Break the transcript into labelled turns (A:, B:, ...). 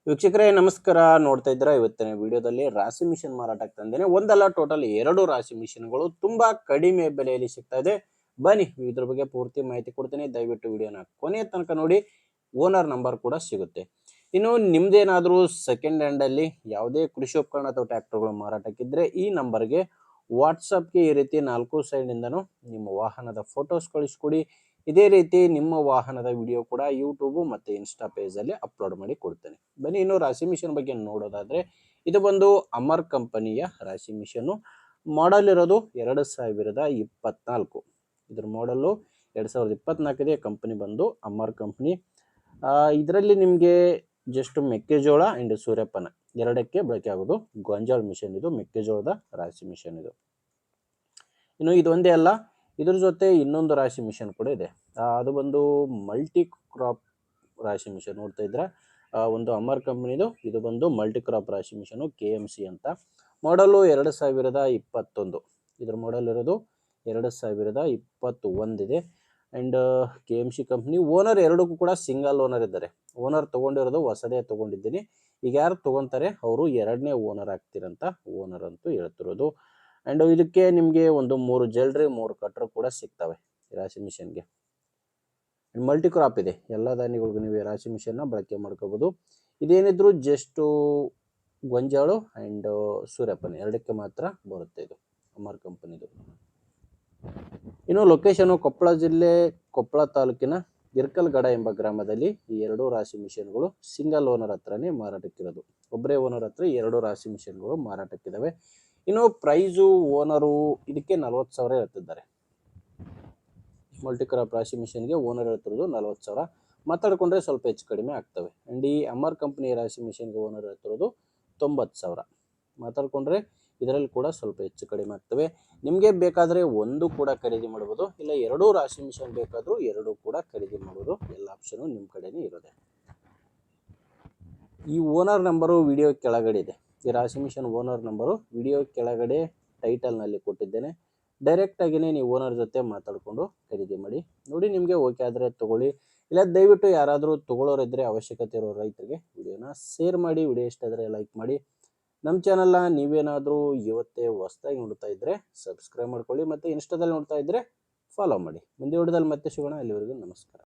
A: ವೀಕ್ಷಕರೇ ನಮಸ್ಕಾರ. ನೋಡ್ತಾ ಇದ್ದೀರಾ ಇವತ್ತಿನ ವಿಡಿಯೋದಲ್ಲಿ ರಾಶಿ ಮಿಷನ್ ಮಾರಾಟಕ್ಕೆ ತಂದೇನೆ. ಒಂದಲ್ಲ ಟೋಟಲ್ 2 ರಾಶಿ ಮಿಷನ್ಗಳು ತುಂಬಾ ಕಡಿಮೆ ಬೆಲೆಯಲ್ಲಿ ಸಿಗ್ತಾ ಇದೆ. ಬನ್ನಿ ಇದ್ರ ಬಗ್ಗೆ ಪೂರ್ತಿ ಮಾಹಿತಿ ಕೊಡ್ತೀನಿ. ದಯವಿಟ್ಟು ವಿಡಿಯೋನ ಕೊನೆಯ ತನಕ ನೋಡಿ. ಓನರ್ ನಂಬರ್ ಕೂಡ ಸಿಗುತ್ತೆ. ಇನ್ನು ನಿಮ್ದೇನಾದ್ರೂ ಸೆಕೆಂಡ್ ಹ್ಯಾಂಡ್ ಅಲ್ಲಿ ಯಾವುದೇ ಕೃಷಿ ಉಪಕರಣ ಅಥವಾ ಟ್ರ್ಯಾಕ್ಟರ್ಗಳು ಮಾರಾಟಕ್ಕಿದ್ರೆ ಈ ನಂಬರ್ಗೆ ವಾಟ್ಸಪ್ಗೆ ಈ ರೀತಿ 4 ಸೈಡ್ ಇಂದನು ನಿಮ್ಮ ವಾಹನದ ಫೋಟೋಸ್ ಕಳಿಸ್ಕೊಡಿ. ಇದೇ ರೀತಿ ನಿಮ್ಮ ವಾಹನದ ವಿಡಿಯೋ ಕೂಡ ಯೂಟ್ಯೂಬ್ ಮತ್ತೆ ಇನ್ಸ್ಟಾ ಪೇಜ್ ಅಲ್ಲಿ ಅಪ್ಲೋಡ್ ಮಾಡಿ ಕೊಡ್ತೇನೆ. ಬನ್ನಿ ಇನ್ನು ರಾಶಿ ಮಿಷನ್ ಬಗ್ಗೆ ನೋಡೋದಾದ್ರೆ ಇದು ಬಂದು ಅಮರ್ ಕಂಪನಿಯ ರಾಶಿ ಮಿಷನ್. ಮಾಡೆಲ್ ಇರೋದು 2024. ಇದ್ರ ಮಾಡಲು 2024 ಇದೆ. ಕಂಪನಿ ಬಂದು ಅಮರ್ ಕಂಪನಿ. ಇದರಲ್ಲಿ ನಿಮಗೆ ಜಸ್ಟ್ ಮೆಕ್ಕೆಜೋಳ ಅಂಡ್ ಸೂರ್ಯಪಾನ ಎರಡಕ್ಕೆ ಬಳಕೆ ಆಗೋದು ಗೋಂಜಾಳ ಮಿಷನ್. ಇದು ಮೆಕ್ಕೆಜೋಳದ ರಾಶಿ ಮಿಷನ್ ಇದು. ಇನ್ನು ಇದೊಂದೇ ಅಲ್ಲ, ಇದ್ರ ಜೊತೆ ಇನ್ನೊಂದು ರಾಶಿ ಮಿಷನ್ ಕೂಡ ಇದೆ. ಅದು ಬಂದು ಮಲ್ಟಿ ಕ್ರಾಪ್ ರಾಶಿ ಮಿಷನ್. ನೋಡ್ತಾ ಇದ್ರೆ ಒಂದು ಅಮರ್ ಕಂಪನಿದು. ಇದು ಬಂದು ಮಲ್ಟಿ ಕ್ರಾಪ್ ರಾಶಿ ಮಿಷನ್ KMC ಅಂತ. ಮಾಡಲು 2021. ಇದ್ರ ಮಾಡಲ್ ಇರೋದು 2021 ಇದೆ. And KMC company. ಓನರ್ ಎರಡಕ್ಕೂ ಕೂಡ ಸಿಂಗಲ್ ಓನರ್ ಇದ್ದಾರೆ. ಓನರ್ ತಗೊಂಡಿರೋದು ಹೊಸದೇ ತಗೊಂಡಿದ್ದೀನಿ. ಈಗ ಯಾರು ತಗೊಂತಾರೆ ಅವರು ಎರಡನೇ ಓನರ್ ಆಗ್ತಿರಂತ ಓನರ್ ಅಂತೂ ಹೇಳ್ತಿರೋದು. ಅಂಡ್ ಇದಕ್ಕೆ ನಿಮಗೆ ಒಂದು 3 ಜಲ್ರಿ 3 ಕಟ್ರ್ ಕೂಡ ಸಿಗ್ತವೆ ಈ ರಾಶಿ ಮಿಷನ್ಗೆ. ಮಲ್ಟಿ ಕ್ರಾಪ್ ಇದೆ. ಎಲ್ಲ ಧಾನ್ಯಗಳಿಗೂ ನೀವು ರಾಶಿ ಮಿಷನ್ನ ಬಳಕೆ ಮಾಡ್ಕೋಬಹುದು. ಇದೇನಿದ್ರು ಜಸ್ಟ್ ಗೊಂಜಾಳು ಅಂಡ್ ಸೂರ್ಯಪಾನ ಎರಡಕ್ಕೆ ಮಾತ್ರ ಬರುತ್ತೆ ಇದು ಅಮರ್ ಕಂಪನಿದು. ಇನ್ನು ಲೊಕೇಶನ್ ಕೊಪ್ಪಳ ಜಿಲ್ಲೆ ಕೊಪ್ಪಳ ತಾಲೂಕಿನ ಗಿರ್ಕಲ್ಗಡ ಎಂಬ ಗ್ರಾಮದಲ್ಲಿ ಈ 2 ರಾಶಿ ಮಿಷನ್ಗಳು ಸಿಂಗಲ್ ಓನರ್ ಹತ್ರನೇ ಮಾರಾಟಕ್ಕಿರೋದು. ಒಬ್ಬರೇ ಓನರ್ ಹತ್ರ 2 ರಾಶಿ ಮಿಷನ್ಗಳು ಮಾರಾಟಕ್ಕಿದಾವೆ. ಇನ್ನು ಪ್ರೈಸು ಓನರು ಇದಕ್ಕೆ 40,000 ಹೇಳ್ತಿದ್ದಾರೆ. ಮಲ್ಟಿ ಕ್ರಾಪ್ ರಾಶಿ ಮಿಷನ್ಗೆ ಓನರ್ ಹೇಳ್ತಿರೋದು 40,000. ಮಾತಾಡಿಕೊಂಡ್ರೆ ಸ್ವಲ್ಪ ಹೆಚ್ಚು ಕಡಿಮೆ ಆಗ್ತವೆ. ಆ್ಯಂಡ್ ಈ ಅಮರ್ ಕಂಪ್ನಿ ರಾಶಿ ಮಿಷನ್ಗೆ ಓನರ್ ಹೇಳ್ತಿರೋದು 90,000. ಮಾತಾಡಿಕೊಂಡ್ರೆ ಇದರಲ್ಲಿ ಕೂಡ ಸ್ವಲ್ಪ ಹೆಚ್ಚು ಕಡಿಮೆ ಆಗ್ತವೆ. ನಿಮಗೆ ಬೇಕಾದರೆ ಒಂದು ಕೂಡ ಖರೀದಿ ಮಾಡ್ಬೋದು, ಇಲ್ಲ 2 ರಾಶಿ ಮಿಷನ್ ಬೇಕಾದರೂ 2 ಕೂಡ ಖರೀದಿ ಮಾಡ್ಬೋದು. ಎಲ್ಲ ಆಪ್ಷನು ನಿಮ್ಮ ಕಡೆನೇ ಇರೋದೆ. ಈ ಓನರ್ ನಂಬರು ವಿಡಿಯೋ ಕೆಳಗಡೆ ಇದೆ. ಈ ರಾಶಿ ಮಿಷನ್ ಓನರ್ ನಂಬರು ವಿಡಿಯೋ ಕೆಳಗಡೆ ಟೈಟಲ್ನಲ್ಲಿ ಕೊಟ್ಟಿದ್ದೇನೆ. ಡೈರೆಕ್ಟಾಗಿಯೇ ನೀವು ಓನರ್ ಜೊತೆ ಮಾತಾಡಿಕೊಂಡು ಖರೀದಿ ಮಾಡಿ. ನೋಡಿ ನಿಮಗೆ ಓಕೆ ಆದರೆ ತೊಗೊಳ್ಳಿ. ಇಲ್ಲ ದಯವಿಟ್ಟು ಯಾರಾದರೂ ತೊಗೊಳ್ಳೋರಿದ್ದರೆ ಅವಶ್ಯಕತೆ ಇರೋ ರೈತರಿಗೆ ವಿಡಿಯೋನ ಶೇರ್ ಮಾಡಿ. ವಿಡಿಯೋ ಇಷ್ಟ ಆದರೆ ಲೈಕ್ ಮಾಡಿ. ನಮ್ಮ ಚಾನಲ್ನ ನೀವೇನಾದರೂ ಇವತ್ತೇ ಹೊಸದಾಗಿ ನೋಡ್ತಾ ಇದ್ದರೆ ಸಬ್ಸ್ಕ್ರೈಬ್ ಮಾಡ್ಕೊಳ್ಳಿ. ಮತ್ತು ಇನ್ಸ್ಟಾದಲ್ಲಿ ನೋಡ್ತಾ ಇದ್ದರೆ ಫಾಲೋ ಮಾಡಿ. ಮುಂದೆ ವಿಡಿಯೋದಲ್ಲಿ ಮತ್ತೆ ಸಿಗೋಣ. ಅಲ್ಲಿವರೆಗೂ ನಮಸ್ಕಾರ.